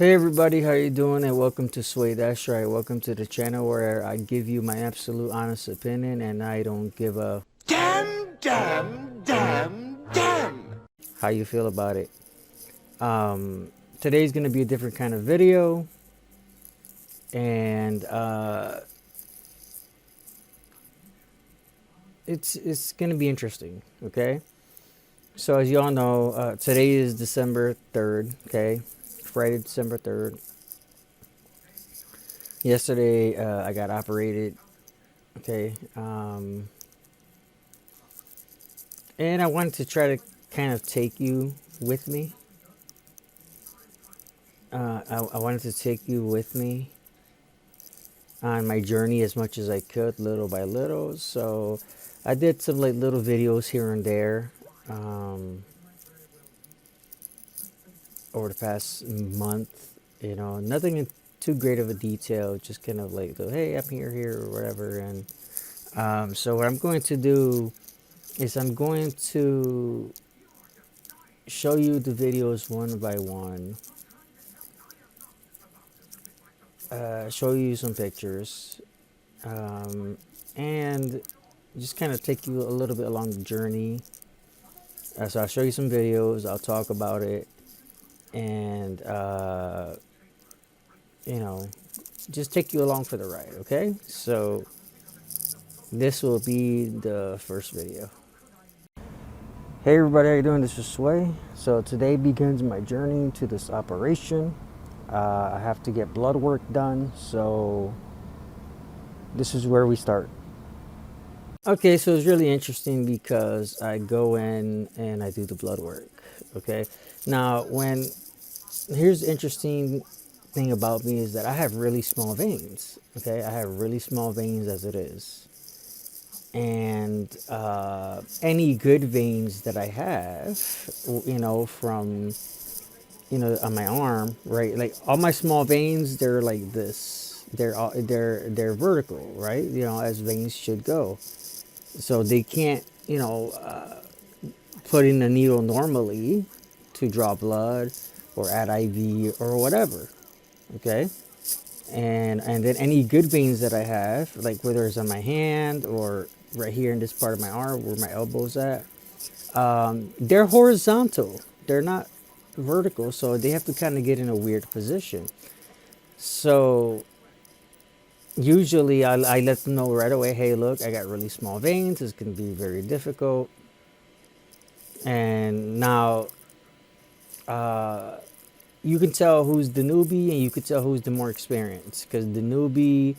Hey everybody, how you doing? And welcome to Sway. That's right. Welcome to the channel where I give you my absolute honest opinion and I don't give a damn how you feel about it. Today's gonna be a different kind of video, and it's gonna be interesting. Okay. So as you all know, today is December 3rd. Okay, Friday, December 3rd. Yesterday, I got operated. Okay. And I wanted to try to kind of take you with me. I wanted to take you with me on my journey as much as I could, little by little. So I did some like little videos here and there over the past month. You know, nothing in too great of a detail, just kind of like, hey, I'm here, or whatever. And so what I'm going to do is I'm going to show you the videos one by one. Show you some pictures, and just kind of take you a little bit along the journey. So I'll show you some videos, I'll talk about it, and you know, just take you along for the ride. Okay, so this will be the first video. Hey everybody, how you doing? This is Sway. So today begins my journey to this operation. I have to get blood work done, so this is where we start. Okay, so it's really interesting because I go in and I do the blood work. Okay, now here's the interesting thing about me is that I have really small veins. Okay, I have really small veins as it is, and any good veins that I have, you know, from on my arm, right? Like all my small veins, they're like this. They're vertical, right? You know, as veins should go. So they can't, put in a needle normally to draw blood or add IV or whatever. Okay. And then any good veins that I have, like whether it's on my hand or right here in this part of my arm where my elbow's at, they're horizontal. They're not vertical, so they have to kind of get in a weird position. So usually I let them know right away, hey, look, I got really small veins. It's going to be very difficult. And now you can tell who's the newbie and you can tell who's the more experienced, because the newbie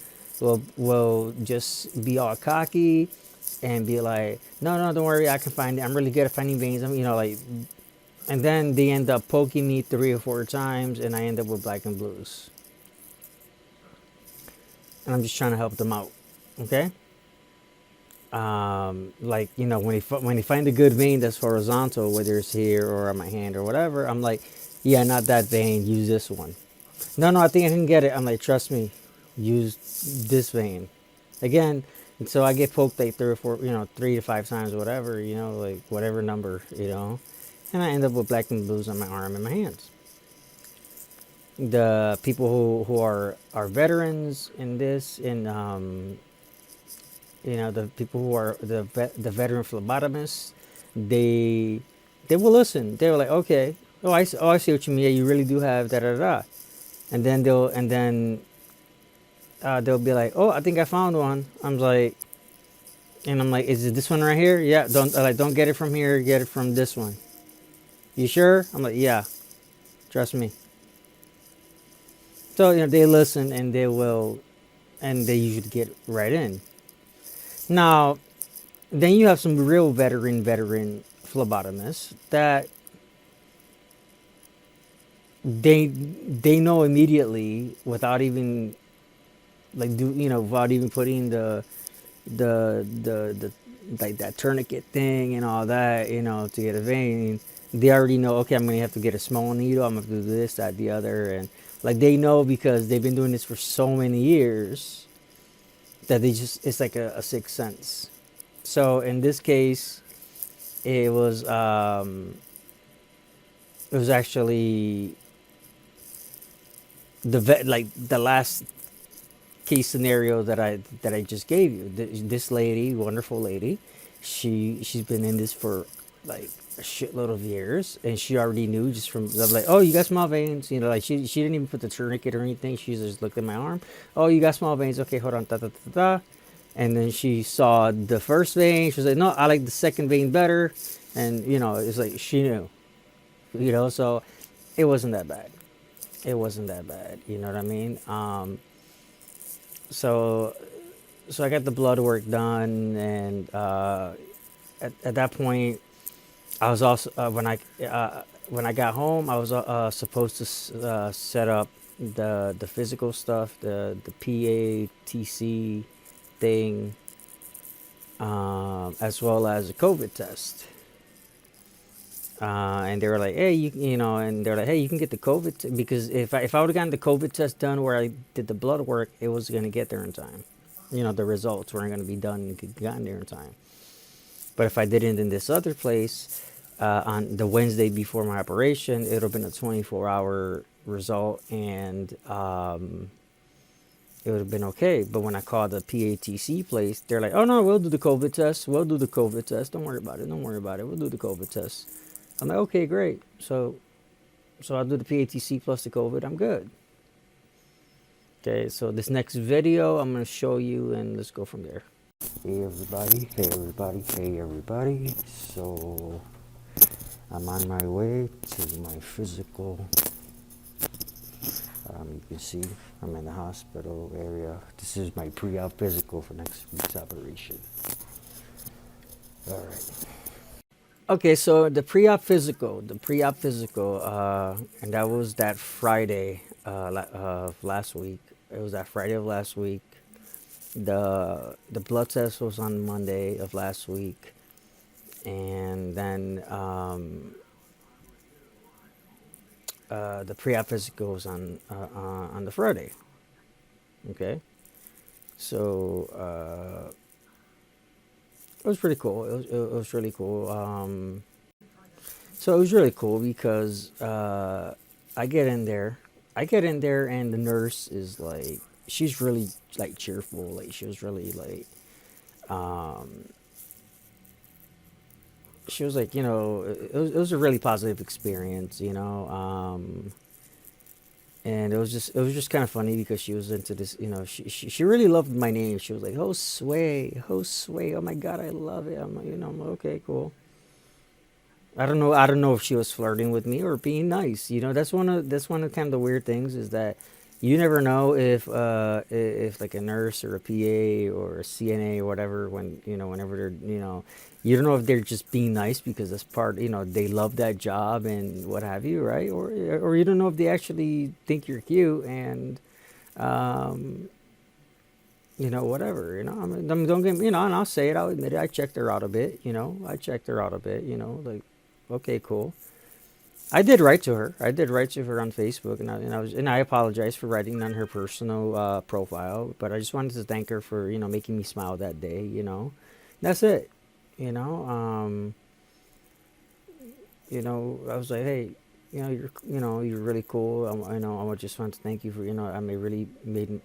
will just be all cocky and be like, no, don't worry, I can find it. I'm really good at finding veins. And then they end up poking me 3 or 4 times, and I end up with black and blues. And I'm just trying to help them out, okay? Like, when they find a good vein that's horizontal, whether it's here or on my hand or whatever, I'm like, yeah, not that vein, use this one. No, I think I can get it. I'm like, trust me, use this vein. Again, and so I get poked like 3 or 4, 3 to 5 times or whatever, like whatever number, and I end up with black and blues on my arm and my hands. The people who are veterans in this, and the people who are the veteran phlebotomists, they will listen. They were like, okay, I see what you mean. Yeah, you really do have da da da, and then they'll be like, oh, I think I found one. I'm like, is it this one right here? Yeah, don't get it from here. Get it from this one. You sure? I'm like, yeah, trust me. So, they listen and they will, and they usually get right in. Now, then you have some real veteran phlebotomists that they know immediately without even without even putting the like that tourniquet thing and all that, to get a vein. They already know, okay, I'm gonna have to get a small needle, I'm gonna do this, that, the other, and like they know because they've been doing this for so many years that it's like a sixth sense. So in this case, it was actually the vet, like the last case scenario that I just gave you. This lady, wonderful lady, she's been in this for like a shitload of years, and she already knew just from like, oh, you got small veins, you know, like she didn't even put the tourniquet or anything. She just looked at my arm. Oh, you got small veins. Okay, hold on. Da, da, da, da. And then she saw the first vein. She was like, no, I like the second vein better. And you know, it's like she knew, you know, so it wasn't that bad. It wasn't that bad. You know what I mean? So so I got the blood work done, and at that point, I was also when I got home, I was supposed to set up the physical stuff, the PATC thing, as well as a COVID test. And they were like, hey, you know, and they're like, hey, you can get the COVID because if I would have gotten the COVID test done where I did the blood work, it was gonna get there in time. You know, the results weren't gonna be done and gotten there in time. But if I did it in this other place on the Wednesday before my operation, it would have been a 24-hour result, and it would have been okay. But when I called the PATC place, they're like, oh no, we'll do the COVID test. We'll do the COVID test. Don't worry about it. Don't worry about it. We'll do the COVID test. I'm like, okay, great. So I'll do the PATC plus the COVID. I'm good. Okay, so this next video I'm gonna show you, and let's go from there. Hey everybody, hey everybody, hey everybody. So I'm on my way to my physical. You can see I'm in the hospital area. This is my pre-op physical for next week's operation. All right. Okay, so the pre-op physical, and that was that Friday of last week. It was that Friday of last week. The blood test was on Monday of last week, and then the pre-op physical was on the Friday. Okay, so it was pretty cool. It was really cool. So it was really cool because I get in there, and the nurse is like, she's really like cheerful. Like she was really like, she was like, you know, it was a really positive experience, you know. And it was just kind of funny because she was into this, you know, she really loved my name. She was like, Josue, oh my God, I love it. I'm like, you know, I'm like, okay, cool. I don't know if she was flirting with me or being nice. You know, that's one of kind of the weird things is that you never know if like a nurse or a PA or a CNA or whatever, when you know, whenever they're, you know, you don't know if they're just being nice because that's part, you know, they love that job and what have you, right? Or you don't know if they actually think you're cute and um you know, whatever, you know. I mean, don't get me, you know, and I'll say it, I'll admit it. I checked her out a bit, you know. I checked her out a bit, you know, like, okay, cool. I did write to her. I did write to her on Facebook, and I apologize for writing on her personal profile, but I just wanted to thank her for, you know, making me smile that day, you know. That's it, you know. You know, I was like, hey, you know, you're really cool. I know, I just want to thank you for, you know, I mean, really made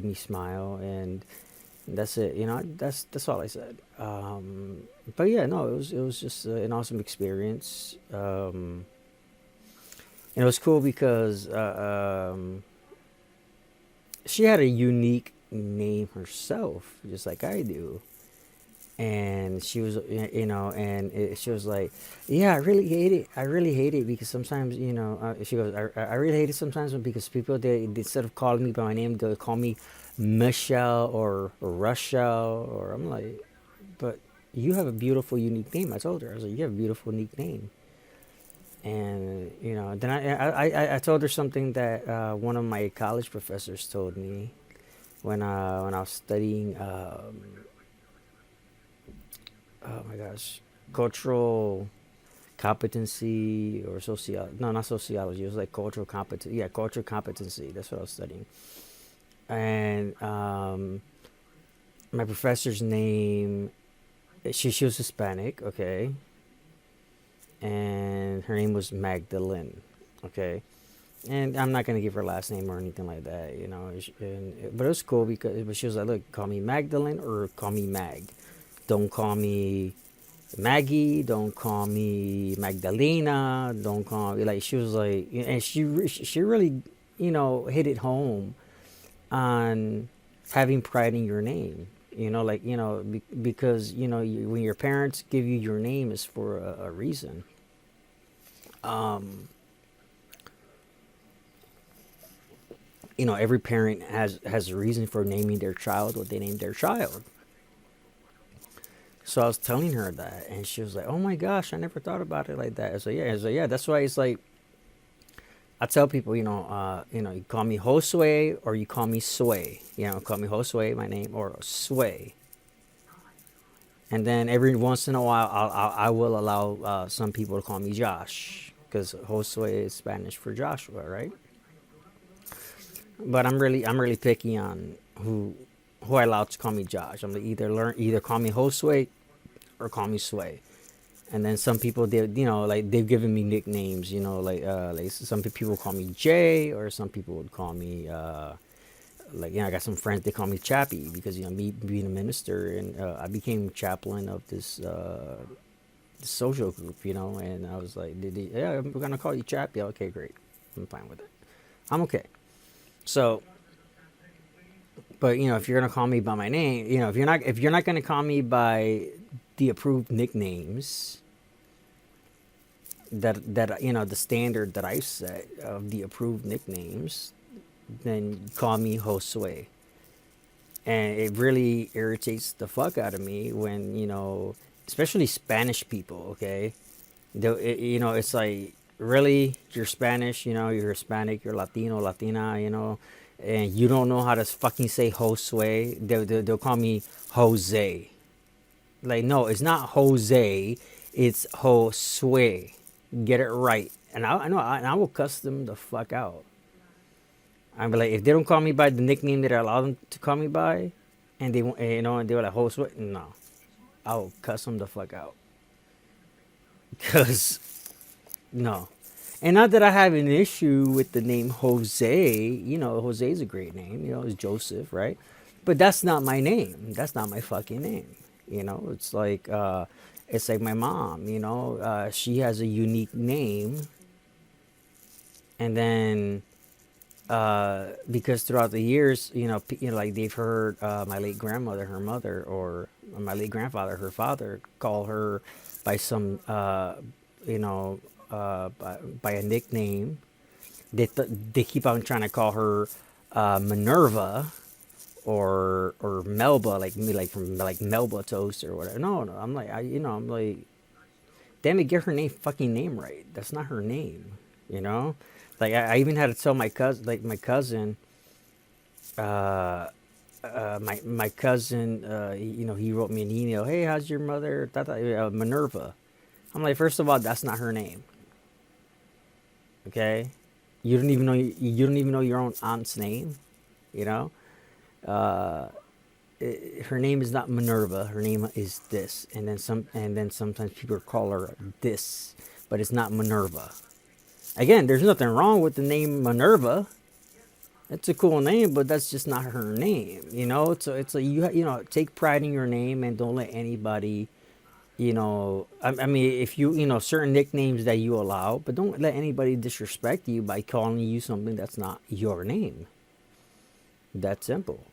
me smile, and that's it. You know, that's all I said. But yeah, no, it was just an awesome experience. And it was cool because she had a unique name herself, just like I do. And she was, you know, and she was like, yeah, I really hate it. I really hate it because sometimes, you know, she goes, I really hate it sometimes because people, they instead of calling me by my name, they'll call me Michelle or Rochelle, or I'm like, but you have a beautiful, unique name. I told her, I was like, you have a beautiful, unique name. And you know, then I told her something that one of my college professors told me when I was studying oh my gosh, cultural competency or no, not sociology, it was like cultural competency. Yeah, cultural competency, that's what I was studying. And my professor's name, she was Hispanic, okay, and her name was Magdalene, okay. And I'm not gonna give her last name or anything like that, you know. But it was cool because but she was like, look, call me Magdalene or call me Mag. Don't call me Maggie. Don't call me Magdalena. Don't call me like she was like, and she really, you know, hit it home on having pride in your name. You know, like you know, because you know, when your parents give you your name is for a reason. Um, you know, every parent has a reason for naming their child what they named their child. So I was telling her that, and she was like, "Oh my gosh, I never thought about it like that." I was like, yeah, that's why it's like I tell people, you know, you call me Josue or you call me Sway. You know, call me Josue, my name, or Sway. And then every once in a while, I will allow some people to call me Josh because Josue is Spanish for Joshua, right? But I'm really picky on who I allow to call me Josh. I'm like either call me Josue or call me Sway. And then some people they you know like they've given me nicknames, you know, like some people call me Jay, or some people would call me like you know I got some friends they call me Chappie because you know me being a minister, and I became chaplain of this social group, you know, and I was like, yeah, I'm gonna call you Chappie. Okay, great, I'm fine with it. I'm okay. So, but you know, if you're gonna call me by my name, you know, if you're not gonna call me by the approved nicknames that you know the standard that I set of the approved nicknames, then call me Josue. And it really irritates the fuck out of me when you know, especially Spanish people. Okay, you know, it's like really you're Spanish, you know, you're Hispanic, you're Latino, Latina, you know, and you don't know how to fucking say Josue. They'll call me Jose. Like no, it's not Jose, it's Josue. Get it right. And I know, and I will cuss them the fuck out. I'm like, if they don't call me by the nickname that I allow them to call me by, and they want, you know, and they were like, Josue, no, I'll cuss them the fuck out. Cause no, and not that I have an issue with the name Jose. You know, Jose is a great name. You know, it's Joseph, right? But that's not my name. That's not my fucking name. You know, it's like my mom. You know, she has a unique name, and then because throughout the years, you know, like they've heard my late grandmother, her mother, or my late grandfather, her father, call her by some, you know, by a nickname. They keep on trying to call her Minerva or Melba, like me, like from like Melba toast or whatever. No, no, I'm like, I'm like, damn it, get her fucking name right. That's not her name, you know. Like I even had to tell my cousin, uh, my cousin, you know, he wrote me an email. Hey, how's your mother? Minerva. I'm like, first of all, that's not her name. Okay, you don't even know your own aunt's name. You know, uh, her name is not Minerva. Her name is this, and then sometimes people call her this, but it's not Minerva. Again, there's nothing wrong with the name Minerva. It's a cool name, but that's just not her name. You know, so it's like you know, take pride in your name and don't let anybody, you know, I mean, if you know certain nicknames that you allow, but don't let anybody disrespect you by calling you something that's not your name. That simple.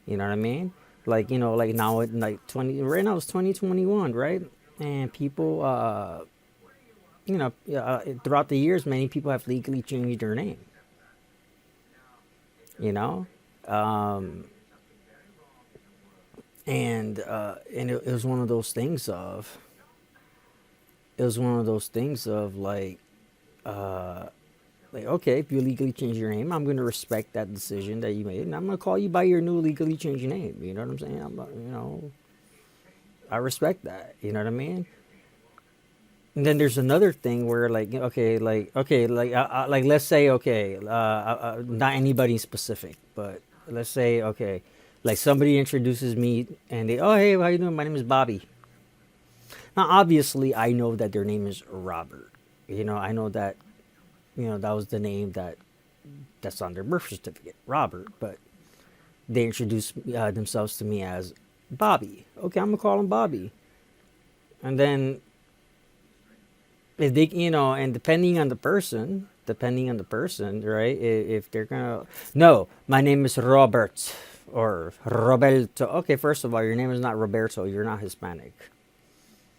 You know what I mean? Like you know, like now it like 20 right now it's 2021, right? And people, you know, throughout the years, many people have legally changed their name. You know, um, and it was one of those things of uh, like okay, if you legally change your name, I'm gonna respect that decision that you made, and I'm gonna call you by your new legally changed name. You know what I'm saying? You know, I respect that. You know what I mean? And then there's another thing where like let's say not anybody specific, but let's say okay, like somebody introduces me and they, oh hey, how you doing? My name is Bobby. Now obviously I know that their name is Robert. You know, I know that, you know, that was the name that that's on their birth certificate, Robert. But they introduce themselves to me as Bobby. Okay, I'm gonna call him Bobby. And then if they, and depending on the person, right? If they're gonna, no, my name is Robert or Roberto. Okay, first of all, your name is not Roberto. You're not Hispanic,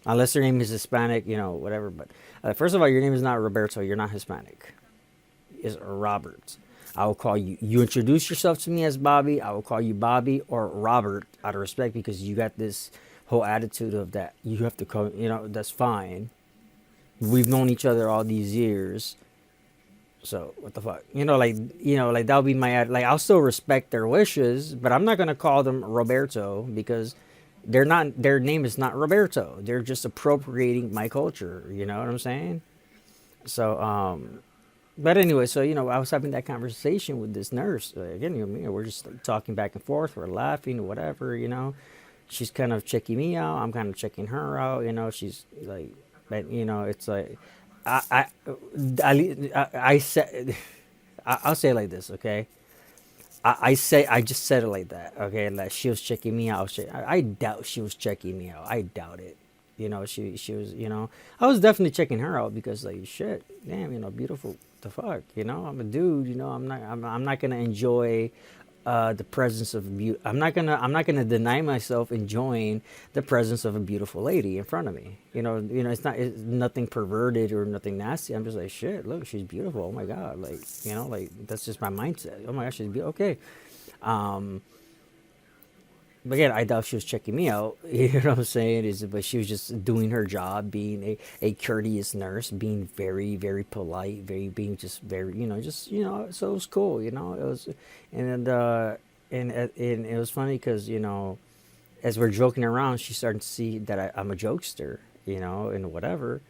unless your name is Hispanic, whatever. But first of all, your name is not Roberto. You're not Hispanic. It's Robert. I will call you. You introduce yourself to me as Bobby. I will call you Bobby or Robert out of respect because you got this whole attitude of that. You have to call. That's fine. We've known each other all these years. So what the fuck? Like that'll be my like. I'll still respect their wishes, but I'm not gonna call them Roberto because they're not. Their name is not Roberto. They're just appropriating my culture. You know what I'm saying? So but anyway, so I was having that conversation with this nurse. Again, we're just like, talking back and forth. We're laughing, whatever. She's kind of checking me out. I'm kind of checking her out. She's like, but it's like, I, I said, I'll say it like this, okay? I just said it like that, okay? Like she was checking me out. I doubt she was checking me out. I doubt it. She was, I was definitely checking her out because like shit, damn, beautiful. The fuck, I'm a dude. I'm not gonna enjoy the presence of beauty. I'm not gonna deny myself enjoying the presence of a beautiful lady in front of me. It's nothing perverted or nothing nasty. I'm just like shit. Look, she's beautiful. Oh my god, like like that's just my mindset. Oh my gosh, she's beautiful. Okay, but again, I doubt she was checking me out. You know what I'm saying? But she was just doing her job, being a courteous nurse, being very, very polite, being just very, So it was cool. It was, and it was funny because as we're joking around, she started to see that I'm a jokester, and whatever.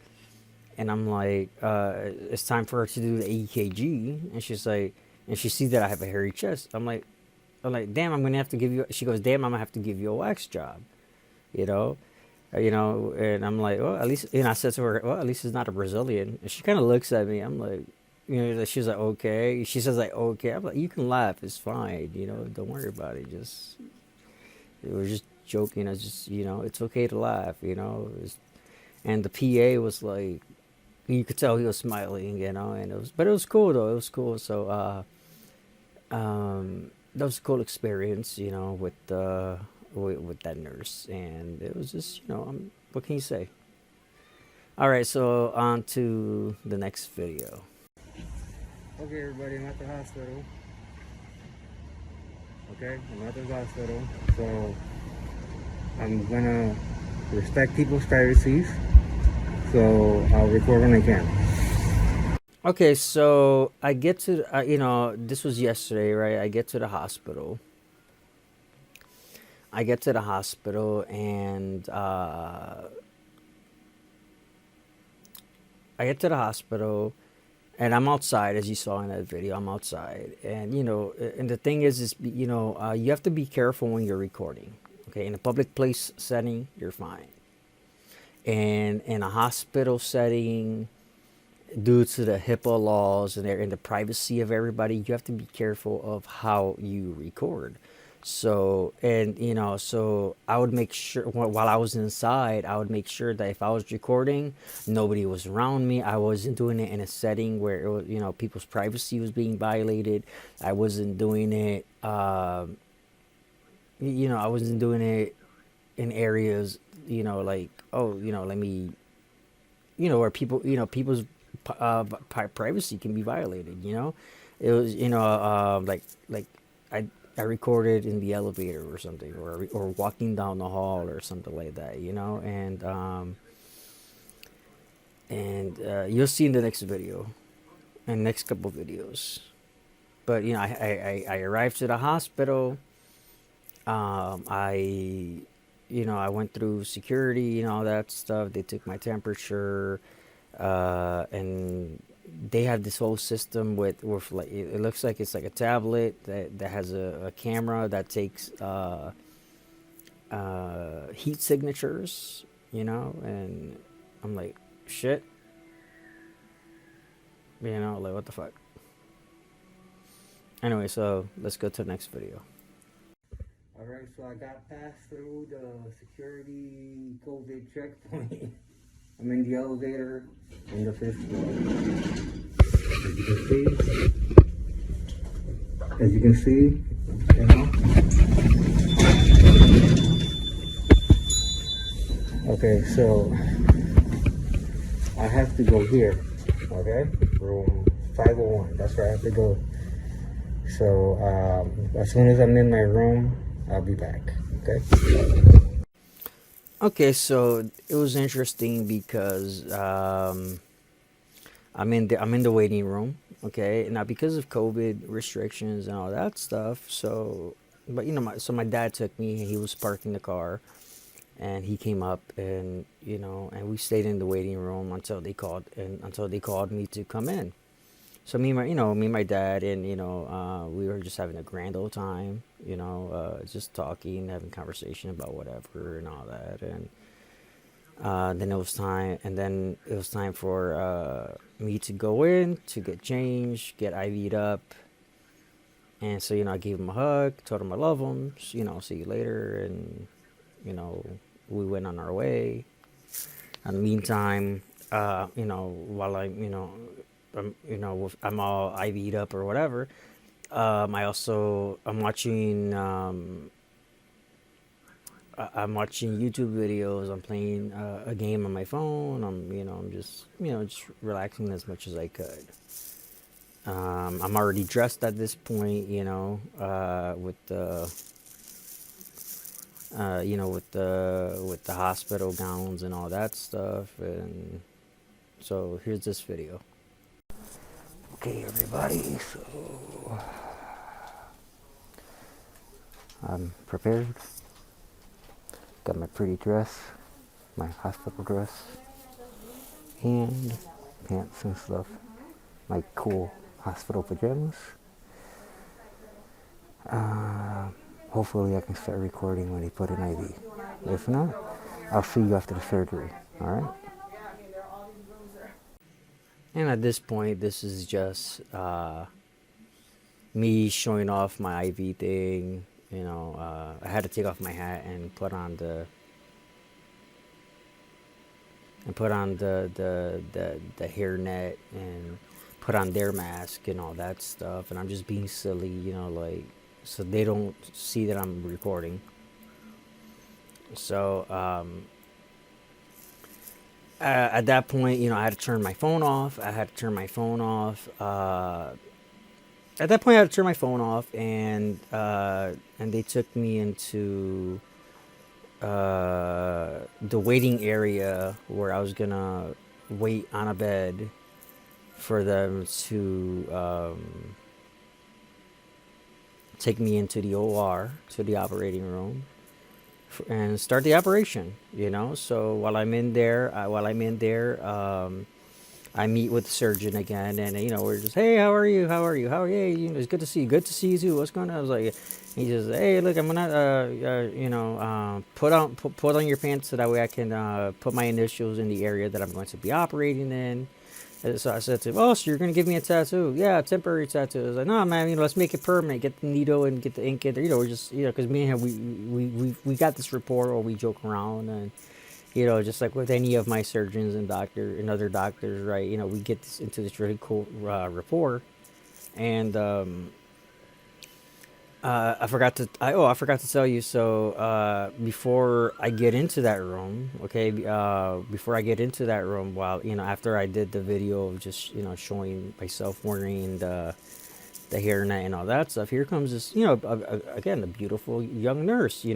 And I'm like, it's time for her to do the EKG, and she's like, and she sees that I have a hairy chest. I'm like, damn, I'm gonna have to give you. She goes, damn, I'm gonna have to give you a wax job, you know, And I'm like, well, at least, I said to her, well, at least it's not a Brazilian. And she kind of looks at me. I'm like, she's like, okay. She says like, okay. I'm like, you can laugh, it's fine, don't worry about it. We're just joking. I just, it's okay to laugh, And the PA was like, you could tell he was smiling, and but it was cool though. It was cool. So, that was a cool experience, with that nurse, and it was just, what can you say? All right, so on to the next video. Okay, everybody, I'm at the hospital. Okay, I'm at the hospital, so I'm gonna respect people's privacies, so I'll record when I can. Okay, so I get to, this was yesterday, right? I get to the hospital. And I'm outside, as you saw in that video. I'm outside, and and the thing is you have to be careful when you're recording. Okay, in a public place setting, you're fine. And in a hospital setting, due to the HIPAA laws and the privacy of everybody, you have to be careful of how you record. So, and so I would make sure while I was inside, I would make sure that if I was recording, nobody was around me. I wasn't doing it in a setting where it was, people's privacy was being violated. I wasn't doing it, I wasn't doing it in areas, like, oh, let me, where people's privacy can be violated. It was, like I recorded in the elevator or something, or walking down the hall or something like that, and you'll see in the next video and next couple videos. But I arrived to the hospital. I went through security and all that stuff. They took my temperature, and they have this whole system with like, it looks like it's like a tablet that has a camera that takes heat signatures, and I'm like, shit, like, what the fuck. Anyway, so let's go to the next video. Alright, so I got passed through the security COVID checkpoint. I'm in the elevator on the 5th floor. As you can see, you know. Okay, so I have to go here. Okay, room 501. That's where I have to go. So as soon as I'm in my room, I'll be back. Okay. Okay, so it was interesting because I'm in the waiting room. Okay, now because of COVID restrictions and all that stuff. So, but my dad took me. He was parking the car, and he came up, and and we stayed in the waiting room until they called me to come in. So me and my dad, and we were just having a grand old time. Just talking, having conversation about whatever and all that, and then it was time for me to go in to get changed, get IV'd up, and so I gave him a hug, told him I love him. See you later, and you know we went on our way. In the meantime, while I'm all IV'd up or whatever, I'm watching YouTube videos. I'm playing a game on my phone. I'm just relaxing as much as I could. I'm already dressed at this point, with the hospital gowns and all that stuff. And so here's this video. Okay, everybody. So I'm prepared. Got my pretty dress, my hospital dress, and pants and stuff. My cool hospital pajamas. Hopefully I can start recording when they put an IV. If not, I'll see you after the surgery. Alright? And at this point, this is just me showing off my IV thing. I had to take off my hat and put on the hairnet and put on their mask and all that stuff. And I'm just being silly, so they don't see that I'm recording. So at that point, I had to turn my phone off. At that point, I had to turn my phone off, and they took me into the waiting area where I was gonna wait on a bed for them to take me into the OR, to the operating room, and start the operation. So while I'm in there, I meet with the surgeon again, and we're just, hey, how are you? Hey, it's good to see you. Good to see you too. What's going on? I was like, he just, hey, look, I'm gonna, put on your pants so that way I can put my initials in the area that I'm going to be operating in. And so I said to him, oh, so you're gonna give me a tattoo? Yeah, a temporary tattoo. I was like, no, man, let's make it permanent. Get the needle and get the ink in there. We're just, because me and him, we got this rapport where we joke around, and just like with any of my surgeons and other doctors, right? We get into this really cool rapport. And I forgot to tell you. So before I get into that room, okay, while after I did the video of just showing myself wearing the hairnet and all that stuff, here comes this again, a beautiful young nurse. So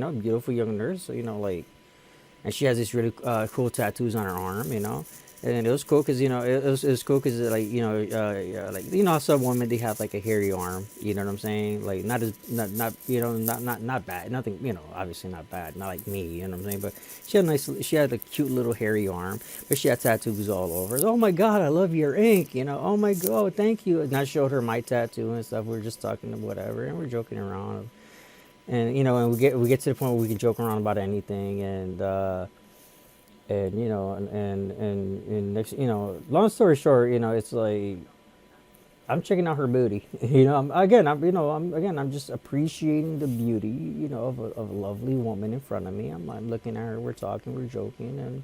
and she has these really cool tattoos on her arm, and it was cool because it was cool because how some women, they have like a hairy arm, you know what I'm saying, like not as not bad, nothing, obviously not bad, not like me, you know what I'm saying, but she had a cute little hairy arm, but she had tattoos all over. Oh my god, I love your ink, oh my god, thank you. And I showed her my tattoo and stuff. We were just talking about whatever, and we're joking around. And and we get to the point where we can joke around about anything, and next, long story short, it's like I'm checking out her booty. You know, I'm just appreciating the beauty, of a lovely woman in front of me. I'm looking at her. We're talking. We're joking, and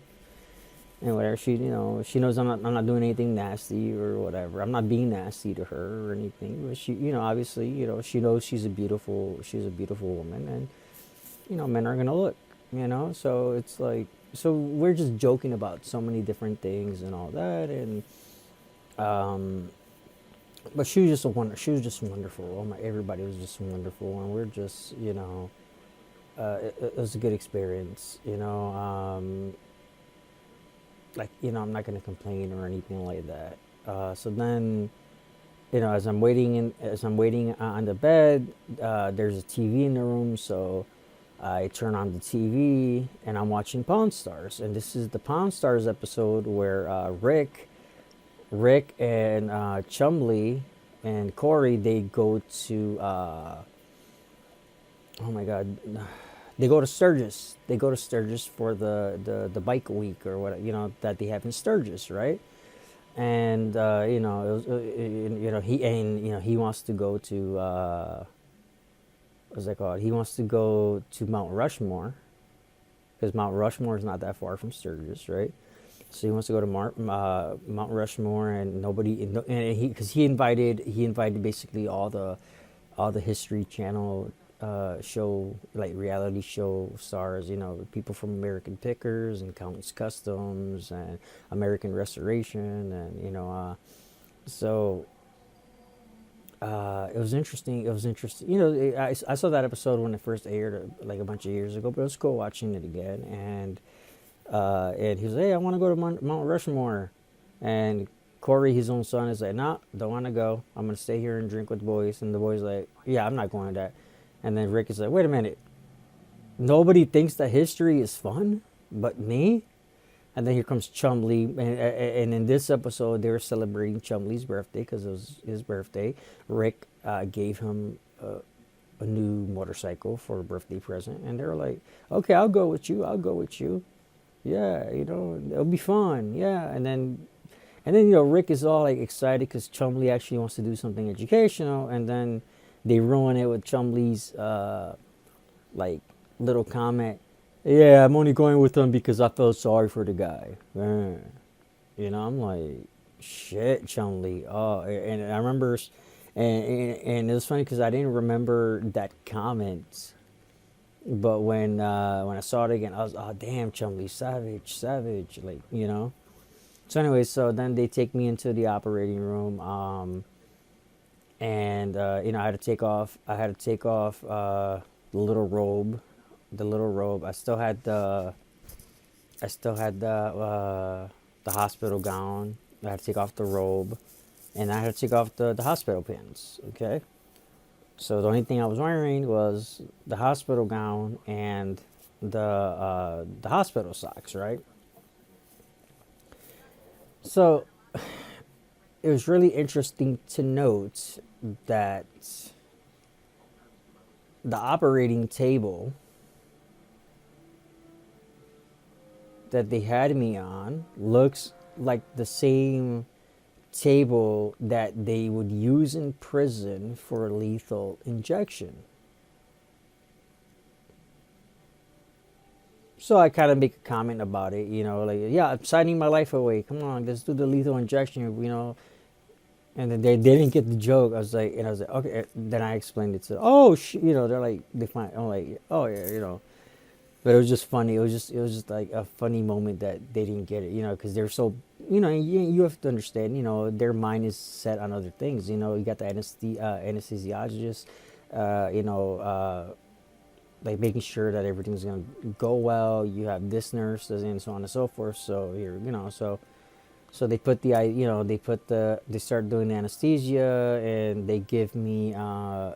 whatever. She knows I'm not doing anything nasty or whatever. I'm not being nasty to her or anything. But obviously, she knows she's a beautiful woman, and men are gonna look. So it's like, so we're just joking about so many different things and all that, and um, but she was just a wonder. She was just wonderful. Everybody was just wonderful, and we're just, it was a good experience. Like, I'm not gonna complain or anything like that. So then, as I'm waiting on the bed, there's a TV in the room, so I turn on the TV and I'm watching Pawn Stars, and this is the Pawn Stars episode where Rick and Chumley and Corey, they go to oh my god, they go to Sturgis. They go to Sturgis for the bike week or what, that they have in Sturgis, right? And he wants to go to what's that called? He wants to go to Mount Rushmore, because Mount Rushmore is not that far from Sturgis, right? So he wants to go to Mount Rushmore, and nobody, and he invited basically all the History Channel show, like reality show stars, people from American Pickers and Accountants Customs and American Restoration, and so it was interesting. It was interesting. I saw that episode when it first aired, like a bunch of years ago, but it was cool watching it again. And he was like, "Hey, I want to go to Mount Rushmore," and Corey, his own son, is like, "Nah, don't want to go. I'm gonna stay here and drink with the boys." And the boys like, "Yeah, I'm not going to that." And then Rick is like, "Wait a minute, nobody thinks that history is fun but me." And then here comes Chumley, and in this episode, they were celebrating Chumley's birthday because it was his birthday. Rick gave him a new motorcycle for a birthday present, and they were like, "Okay, I'll go with you. I'll go with you. Yeah, it'll be fun. Yeah." And then Rick is all like excited because Chumley actually wants to do something educational, and then they ruin it with Chumley's like little comment. "Yeah, I'm only going with him because I felt sorry for the guy." I'm like, shit, Chumley. Oh, and I remember, and it was funny because I didn't remember that comment, but when I saw it again, I was, oh damn, Chumley, savage, savage, like. So anyway, so then they take me into the operating room, and I had to take off. The little robe, I still had the hospital gown. I had to take off the robe, and I had to take off the hospital pins. Okay, so the only thing I was wearing was the hospital gown and the hospital socks, right? So it was really interesting to note that the operating table that they had me on looks like the same table that they would use in prison for a lethal injection. So I kind of make a comment about it, like, "Yeah, I'm signing my life away. Come on, let's do the lethal injection. And then they didn't get the joke. I was like, okay. Then I explained it to, oh, they're like, they find, I'm like, oh yeah. But it was just funny. It was just like a funny moment that they didn't get it, because they're so, you have to understand, their mind is set on other things. You got the anesthesiologist, like making sure that everything's gonna go well. You have this nurse and so on and so forth. So so they put they start doing the anesthesia, and they give me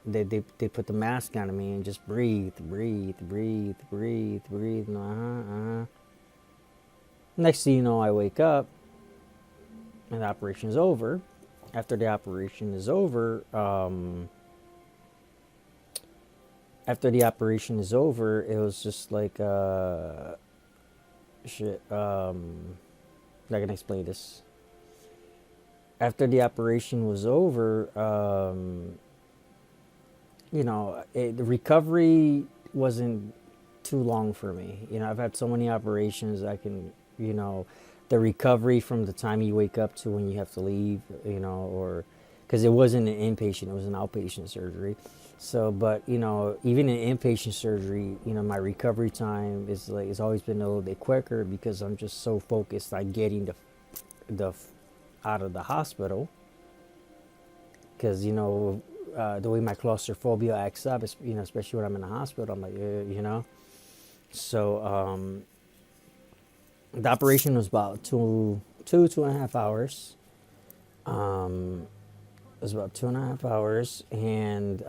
they put the mask on me and just breathe, breathe, breathe, breathe, breathe. Next thing you know, I wake up and the operation is over. After the operation is over, it was just like shit. How can I explain this? after the operation was over, the recovery wasn't too long for me. I've had so many operations. I can, the recovery from the time you wake up to when you have to leave, or because it wasn't an inpatient, it was an outpatient surgery. So, but even in inpatient surgery, my recovery time is like it's always been a little bit quicker because I'm just so focused on getting the out of the hospital. Because the way my claustrophobia acts up, is, especially when I'm in the hospital, I'm like, So the operation was about two and a half hours. It was about 2.5 hours, and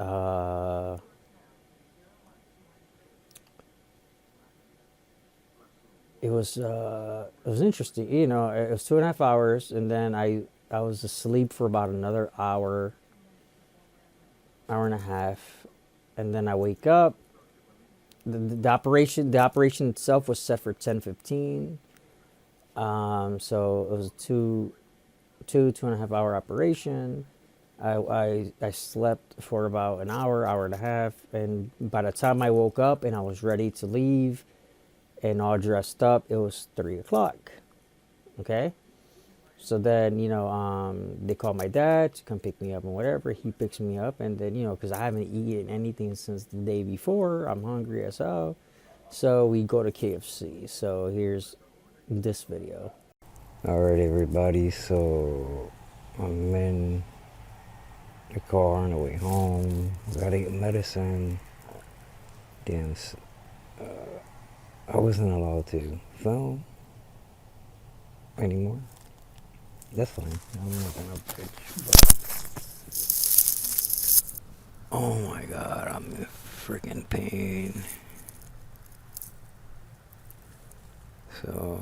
it was interesting. It was 2.5 hours, and then I was asleep for about another hour and a half, and then I wake up. The operation itself was set for 10:15. So it was two and a half hour operation. I slept for about an hour and a half, and by the time I woke up and I was ready to leave and all dressed up, it was 3 o'clock. Okay. So then, they call my dad to come pick me up and whatever. He picks me up, and then, because I haven't eaten anything since the day before, I'm hungry as hell. So we go to KFC. So here's this video. All right, everybody. So I'm in the car on the way home. Gotta get medicine. Damn, I wasn't allowed to film anymore. That's fine. I'm not gonna bitch. Oh my god, I'm in freaking pain. So,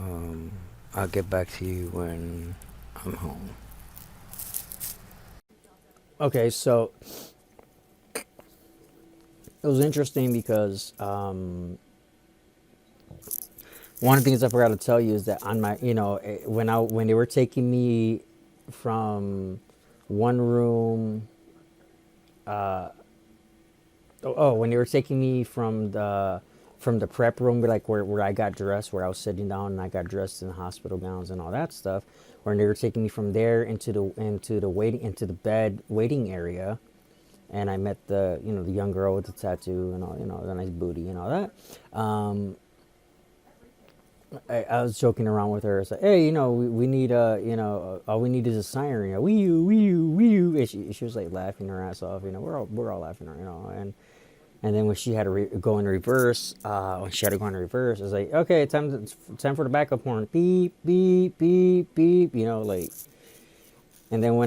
I'll get back to you when I'm home. Okay, so it was interesting because one of the things I forgot to tell you is that on my, when they were taking me from one room, when they were taking me from the prep room, like where I got dressed, where I was sitting down and I got dressed in the hospital gowns and all that stuff, when they were taking me from there into the bed waiting area, and I met the young girl with the tattoo and all, the nice booty and all that. I was joking around with her. It's like, hey, we need all we need is a siren, wee you, wee you, wee you. And she was like laughing her ass off. We're all laughing her, and then when she had to go in reverse, it was like, okay, time for the backup horn, beep, beep, beep, beep, like. And then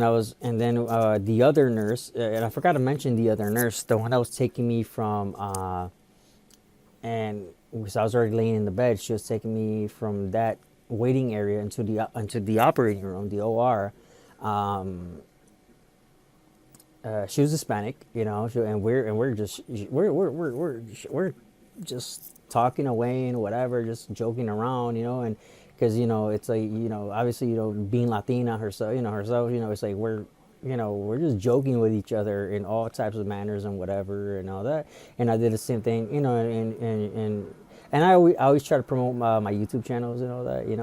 the other nurse, and I forgot to mention the other nurse, the one that was taking me from, and because I was already laying in the bed, she was taking me from that waiting area into the operating room, the OR. She was Hispanic, and we're just talking away and whatever, just joking around, and because it's like obviously being Latina herself, it's like we're just joking with each other in all types of manners and whatever and all that. And I did the same thing, and I always try to promote my YouTube channels and all that, I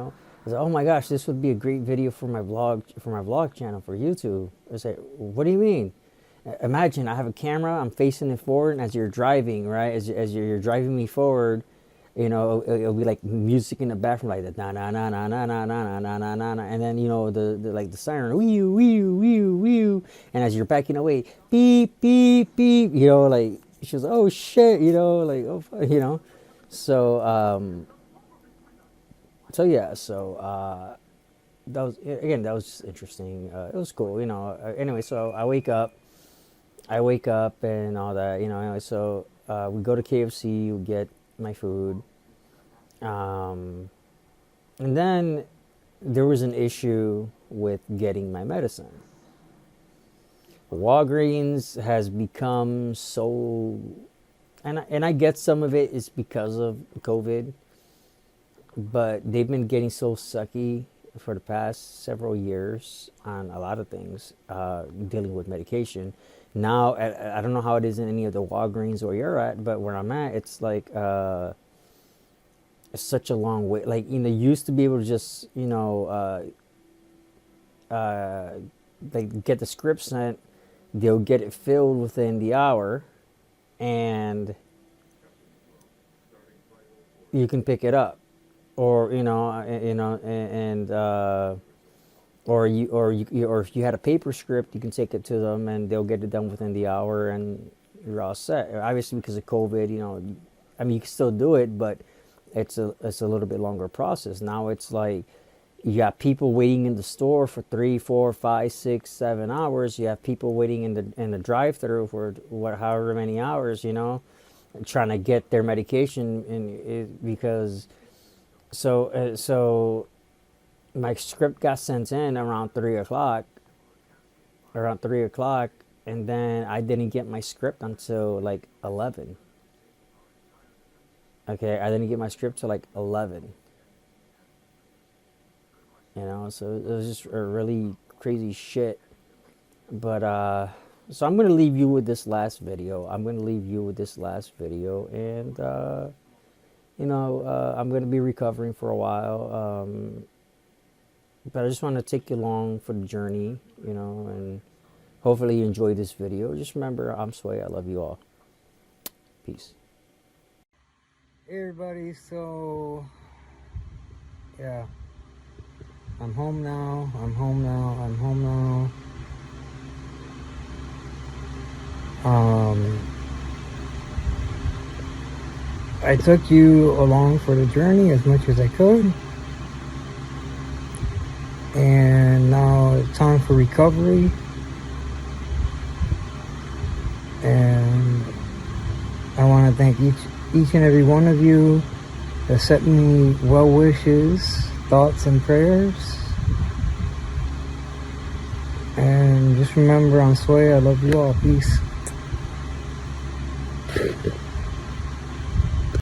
was like, oh my gosh, this would be a great video for my vlog channel for YouTube. I was like, what do you mean? Imagine I have a camera, I'm facing it forward, and as you're driving, right, as you're driving me forward, it'll be like music in the background, like the na na na na na na na na na na na, and then the like the siren, wee wee wee wee, and as you're backing away, beep beep beep, like she was, oh shit, like oh so that was just interesting. It was cool, anyway, so I wake up and all that, anyway, so we go to KFC, we get my food. And then there was an issue with getting my medicine. Walgreens has become so, and I get some of it is because of COVID, but they've been getting so sucky for the past several years on a lot of things dealing with medication. Now, I don't know how it is in any of the Walgreens where you're at, but where I'm at, it's like it's such a long way. Like, you used to be able to just, they get the script sent, they'll get it filled within the hour, and you can pick it up, or or if you had a paper script, you can take it to them and they'll get it done within the hour and you're all set. Obviously, because of COVID, I mean, you can still do it, but it's a little bit longer process. Now it's like you got people waiting in the store for 3, 4, 5, 6, 7 hours. You have people waiting in the drive-through for however many hours, trying to get their medication because so my script got sent in around 3 o'clock, and then I didn't get my script until like 11. Okay, I didn't get my script till like 11. So it was just a really crazy shit. But so I'm gonna leave you with this last video. And I'm gonna be recovering for a while. But I just want to take you along for the journey, and hopefully you enjoy this video. Just remember, I'm Sway. I love you all. Peace. Hey everybody, so yeah, I'm home now. I took you along for the journey as much as I could. And now it's time for recovery. And I want to thank each and every one of you that sent me well wishes, thoughts, and prayers. And just remember, I'm Sway. I love you all. Peace.